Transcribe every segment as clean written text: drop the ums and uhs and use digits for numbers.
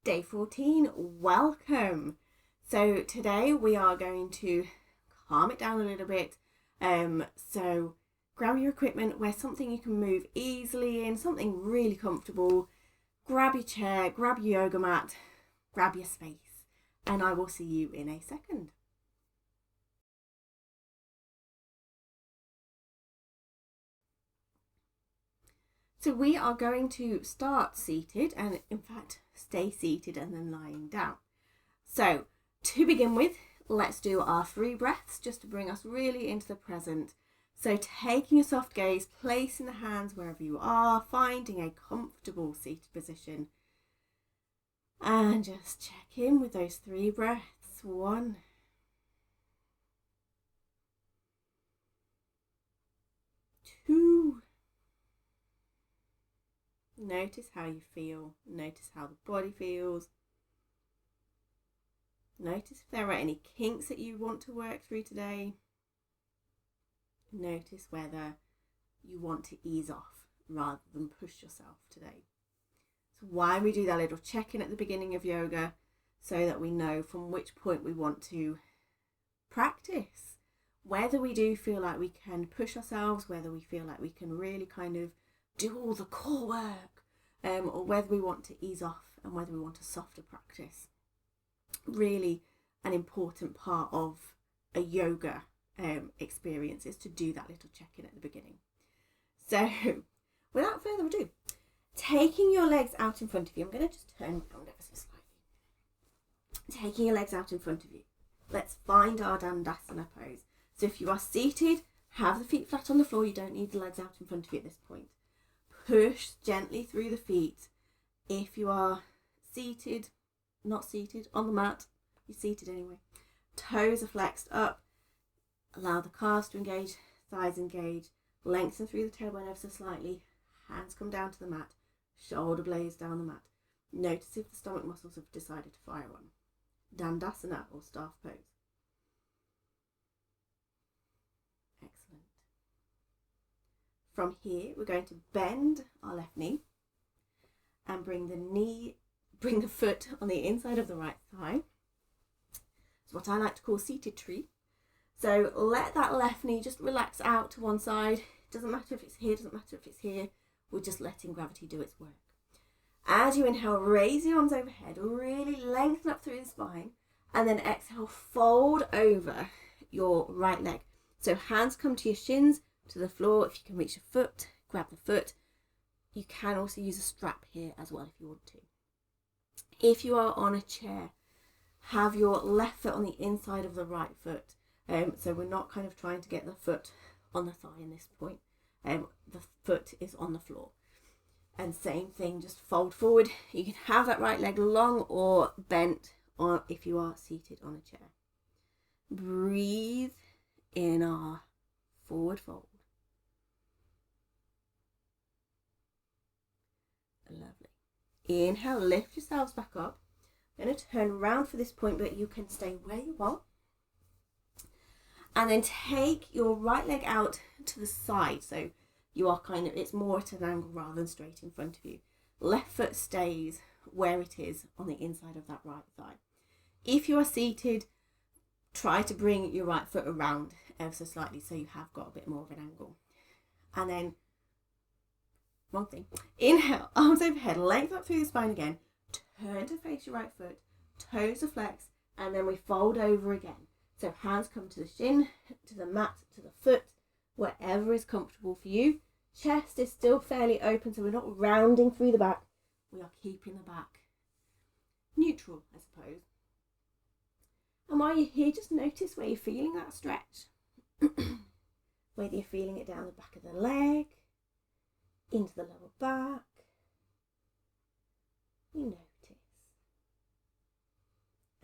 Day 14, welcome. So today we are going to calm it down a little bit. So grab your equipment, wear something you can move easily in, something really comfortable. Grab your chair, grab your yoga mat, grab your space, and I will see you in a second. So we are going to start seated and in fact stay seated and then lying down. So to begin with, let's do our 3 breaths just to bring us really into the present. So taking a soft gaze, placing the hands wherever you are, finding a comfortable seated position. And just check in with those 3 breaths. 1, 2. Notice how you feel. Notice how the body feels. Notice if there are any kinks that you want to work through today. Notice whether you want to ease off rather than push yourself today. So why we do that little check-in at the beginning of yoga, so that we know from which point we want to practice. Whether we do feel like we can push ourselves, whether we feel like we can really kind of do all the core work, or whether we want to ease off and whether we want a softer practice. Really an important part of a yoga experience is to do that little check-in at the beginning. So without further ado, taking your legs out in front of you, I'm going to just turn around ever so slightly. Taking your legs out in front of you, let's find our Dandasana pose. So if you are seated, have the feet flat on the floor. You don't need the legs out in front of you at this point. Push gently through the feet. If you are seated, not seated, on the mat, you're seated anyway. Toes are flexed up. Allow the calves to engage, thighs engage. Lengthen through the tailbone ever so slightly. Hands come down to the mat. Shoulder blades down the mat. Notice if the stomach muscles have decided to fire on. Dandasana or staff pose. Excellent. From here, we're going to bend our left knee and bring the foot on the inside of the right thigh. It's what I like to call seated tree. So let that left knee just relax out to one side. Doesn't matter if it's here, doesn't matter if it's here. We're just letting gravity do its work. As you inhale, raise your arms overhead, really lengthen up through the spine, and then exhale, fold over your right leg. So hands come to your shins, to the floor. If you can reach a foot, grab the foot. You can also use a strap here as well if you want to. If you are on a chair, have your left foot on the inside of the right foot. So we're not kind of trying to get the foot on the thigh in this point. The foot is on the floor. And same thing, just fold forward. You can have that right leg long or bent, or if you are seated on a chair. Breathe in our forward fold. Lovely. Inhale, lift yourselves back up. I'm going to turn around for this point, but you can stay where you are. And then take your right leg out to the side. So you are it's more at an angle rather than straight in front of you. Left foot stays where it is on the inside of that right thigh. If you are seated, try to bring your right foot around ever so slightly so you have got a bit more of an angle. And then, wrong thing. Inhale, arms overhead, lengthen up through the spine again. Turn to face your right foot, toes are flexed, and then we fold over again. So hands come to the shin, to the mat, to the foot, wherever is comfortable for you. Chest is still fairly open, so we're not rounding through the back. We are keeping the back neutral, I suppose. And while you're here, just notice where you're feeling that stretch. Whether you're feeling it down the back of the leg, into the lower back. You notice.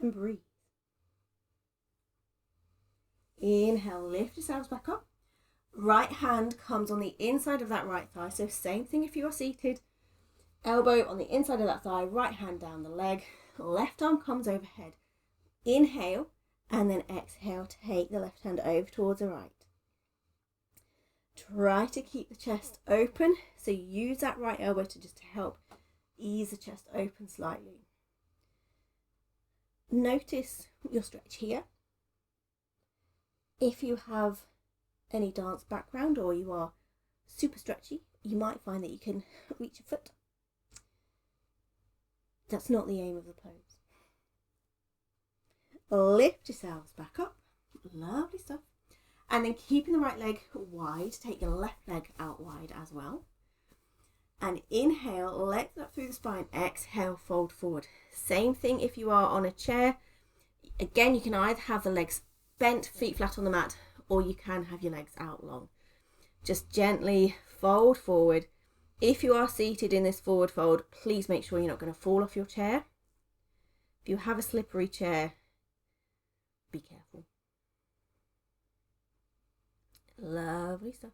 And breathe. Inhale, lift yourselves back up. Right hand comes on the inside of that right thigh. So same thing if you are seated. Elbow on the inside of that thigh, right hand down the leg. Left arm comes overhead. Inhale and then exhale, take the left hand over towards the right. Try to keep the chest open. So use that right elbow to just help ease the chest open slightly. notice your stretch here. If you have any dance background or you are super stretchy, you might find that you can reach your foot. That's not the aim of the pose. Lift yourselves back up. Lovely stuff. And then keeping the right leg wide, take your left leg out wide as well. And inhale, lengthen up through the spine. Exhale, fold forward. Same thing if you are on a chair. Again, you can either have the legs bent, feet flat on the mat, or you can have your legs out long. Just gently fold forward. If you are seated in this forward fold, please make sure you're not going to fall off your chair. If you have a slippery chair, be careful. Lovely stuff.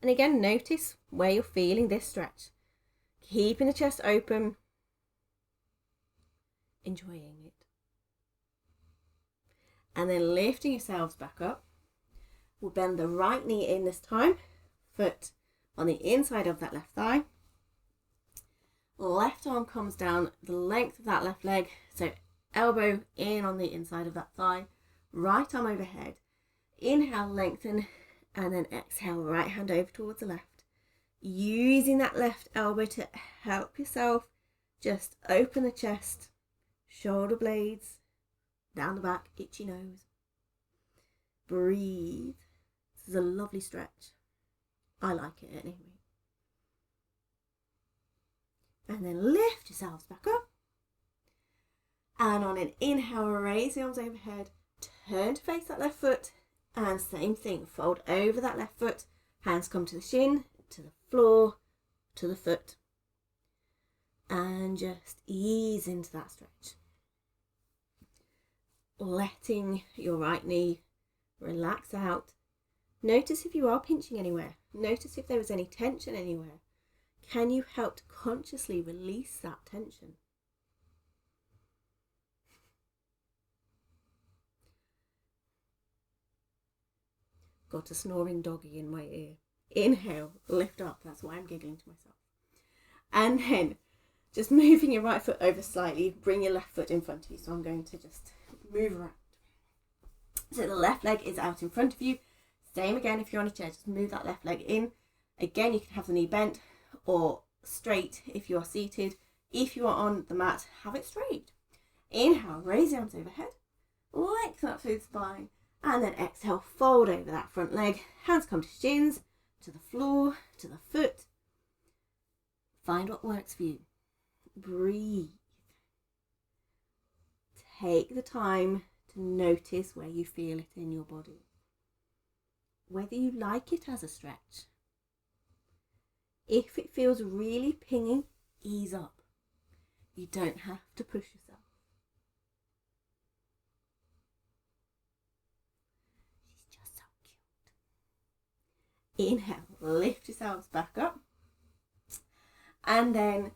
And again, notice where you're feeling this stretch. Keeping the chest open, enjoying it. And then lifting yourselves back up. We'll bend the right knee in this time. Foot on the inside of that left thigh. Left arm comes down the length of that left leg. So elbow in on the inside of that thigh. Right arm overhead. Inhale, lengthen, and then exhale, right hand over towards the left. Using that left elbow to help yourself just open the chest, shoulder blades, down the back, itchy nose. Breathe. This is a lovely stretch. I like it anyway. And then lift yourselves back up. And on an inhale, raise the arms overhead, turn to face that left foot. And same thing, fold over that left foot, hands come to the shin, to the floor, to the foot. And just ease into that stretch. Letting your right knee relax out. Notice if you are pinching anywhere. Notice if there is any tension anywhere. Can you help to consciously release that tension? Got a snoring doggy in my ear. Inhale, lift up. That's why I'm giggling to myself. And then just moving your right foot over slightly, bring your left foot in front of you. So I'm going to just move around. So the left leg is out in front of you. Same again if you're on a chair, just move that left leg in. Again, you can have the knee bent or straight if you are seated. If you are on the mat, have it straight. Inhale, raise the arms overhead. Lengthen up through the spine. And then exhale, fold over that front leg. Hands come to shins, to the floor, to the foot. Find what works for you. Breathe. Take the time to notice where you feel it in your body. Whether you like it as a stretch. If it feels really pingy, ease up. You don't have to push yourself. Inhale, lift yourselves back up. And then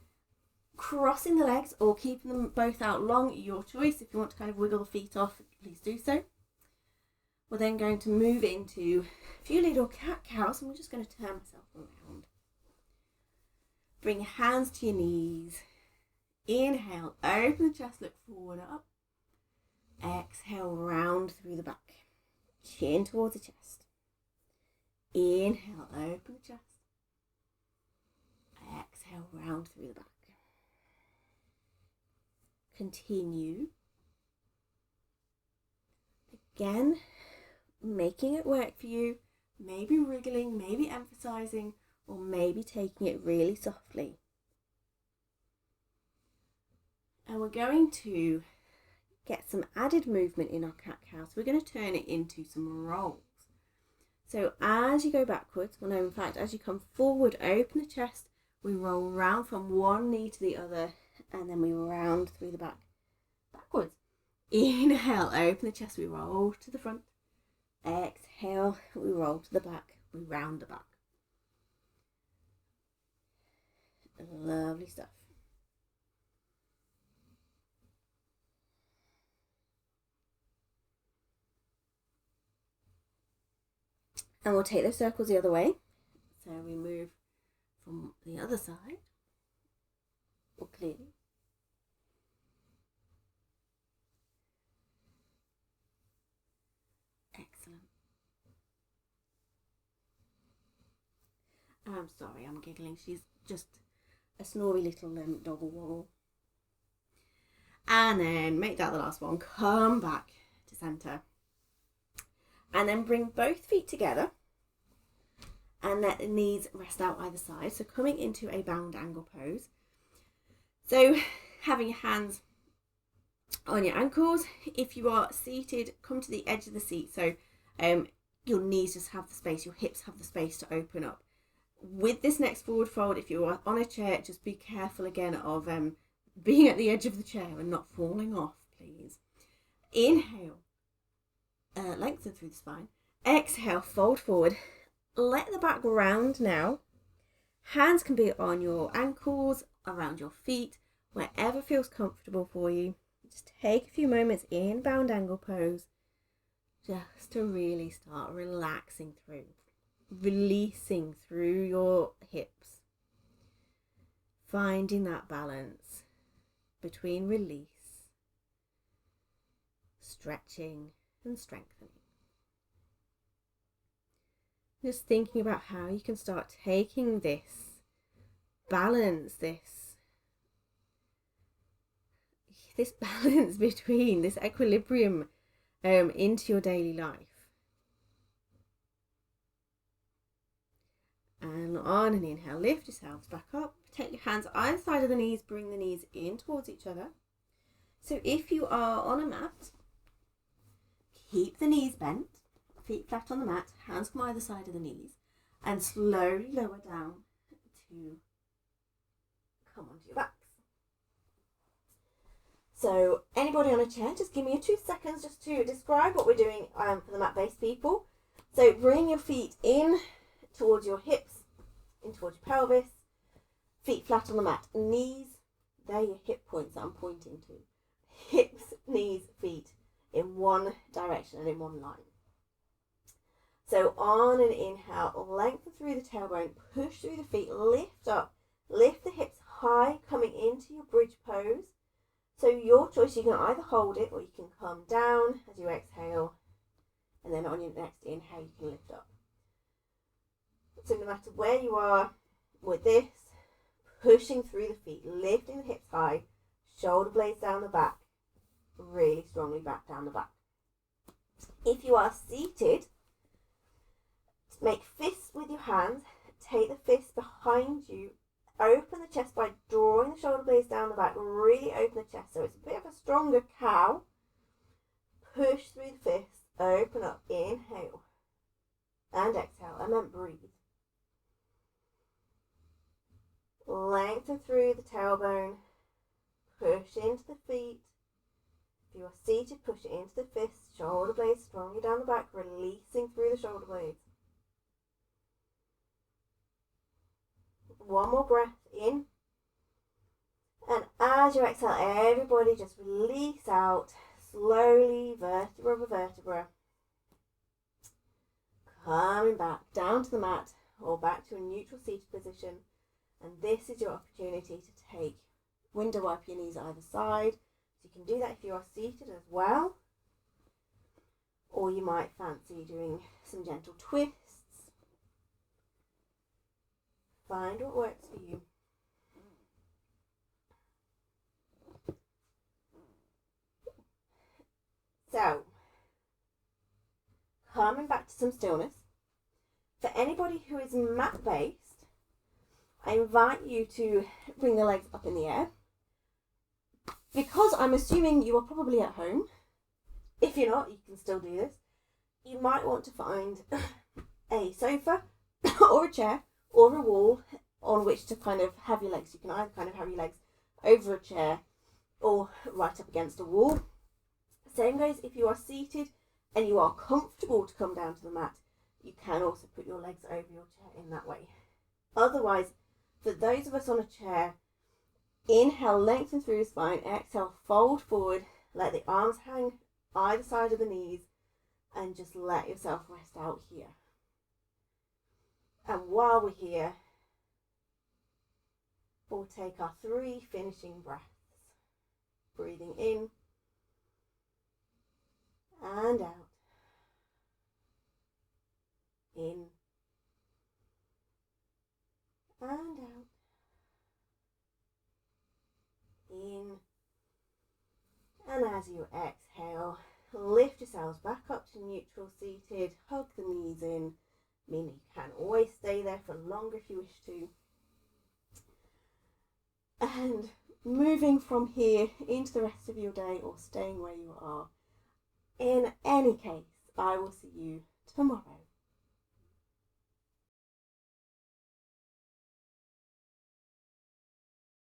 crossing the legs or keeping them both out long, your choice. If you want to kind of wiggle the feet off, please do so. We're then going to move into a few little cat-cows, and we're just going to turn myself around. Bring your hands to your knees. Inhale, open the chest, look forward up. Exhale, round through the back. Chin towards the chest. Inhale, open the chest. Exhale, round through the back. Continue. Again, making it work for you. Maybe wriggling, maybe emphasizing, or maybe taking it really softly. And we're going to get some added movement in our cat-cow. So we're going to turn it into some rolls. So as you go backwards, well no, in fact, as you come forward, open the chest, we roll round from one knee to the other, and then we round through the back, backwards. Inhale, open the chest, we roll to the front. Exhale, we roll to the back, we round the back. Lovely stuff. And we'll take those circles the other way. So we move from the other side, or clearly. I'm sorry, I'm giggling. She's just a snory little doggle woggle. And then make that the last one. Come back to centre. And then bring both feet together. And let the knees rest out either side. So coming into a bound angle pose. So having your hands on your ankles. If you are seated, come to the edge of the seat. So your knees just have the space, your hips have the space to open up. With this next forward fold, if you are on a chair, just be careful again of being at the edge of the chair and not falling off, please. Inhale, lengthen through the spine. Exhale, fold forward. Let the back round now. Hands can be on your ankles, around your feet, wherever feels comfortable for you. Just take a few moments in bound angle pose, just to really start relaxing through, releasing through your hips, finding that balance between release, stretching and strengthening. Just thinking about how you can start taking this balance, this balance between this equilibrium into your daily life. And on an inhale, lift yourselves back up. Take your hands either side of the knees, bring the knees in towards each other. So if you are on a mat, keep the knees bent, feet flat on the mat, hands come either side of the knees, and slowly lower down to come onto your backs. So anybody on a chair, just give me 2 seconds just to describe what we're doing for the mat-based people. So bring your feet in towards your hips, in towards your pelvis, feet flat on the mat, knees, they're your hip points that I'm pointing to. Hips, knees, feet in one direction and in one line. So on an inhale, lengthen through the tailbone, push through the feet, lift up, lift the hips high, coming into your bridge pose. So your choice, you can either hold it or you can come down as you exhale, and then on your next inhale you can lift up. So no matter where you are with this, pushing through the feet, lifting the hips high, shoulder blades down the back, really strongly back down the back. If you are seated, make fists with your hands, take the fists behind you, open the chest by drawing the shoulder blades down the back, really open the chest so it's a bit of a stronger cow. Push through the fists, open up, inhale and exhale, and then breathe. Lengthen through the tailbone, push into the feet. If you are seated, push it into the fists, shoulder blades strongly down the back, releasing through the shoulder blades. One more breath in, and as you exhale, everybody just release out slowly, vertebra by vertebra, coming back down to the mat or back to a neutral seated position. And this is your opportunity to take window wipe your knees either side. So you can do that if you are seated as well, or you might fancy doing some gentle twists. Find what works for you. So, coming back to some stillness. For anybody who is mat-based, I invite you to bring the legs up in the air. Because I'm assuming you are probably at home. If you're not, you can still do this. You might want to find a sofa or a chair or a wall on which to kind of have your legs. You can either kind of have your legs over a chair or right up against a wall. Same goes if you are seated and you are comfortable to come down to the mat. You can also put your legs over your chair in that way. Otherwise, for those of us on a chair, inhale, lengthen through the spine, exhale, fold forward, let the arms hang either side of the knees, and just let yourself rest out here. And while we're here, we'll take our 3 finishing breaths. Breathing in and out. In and out. In, and as you exhale, lift yourselves back up to neutral seated, hug the knees in, meaning you can always stay there for longer if you wish to. And moving from here into the rest of your day or staying where you are. In any case, I will see you tomorrow.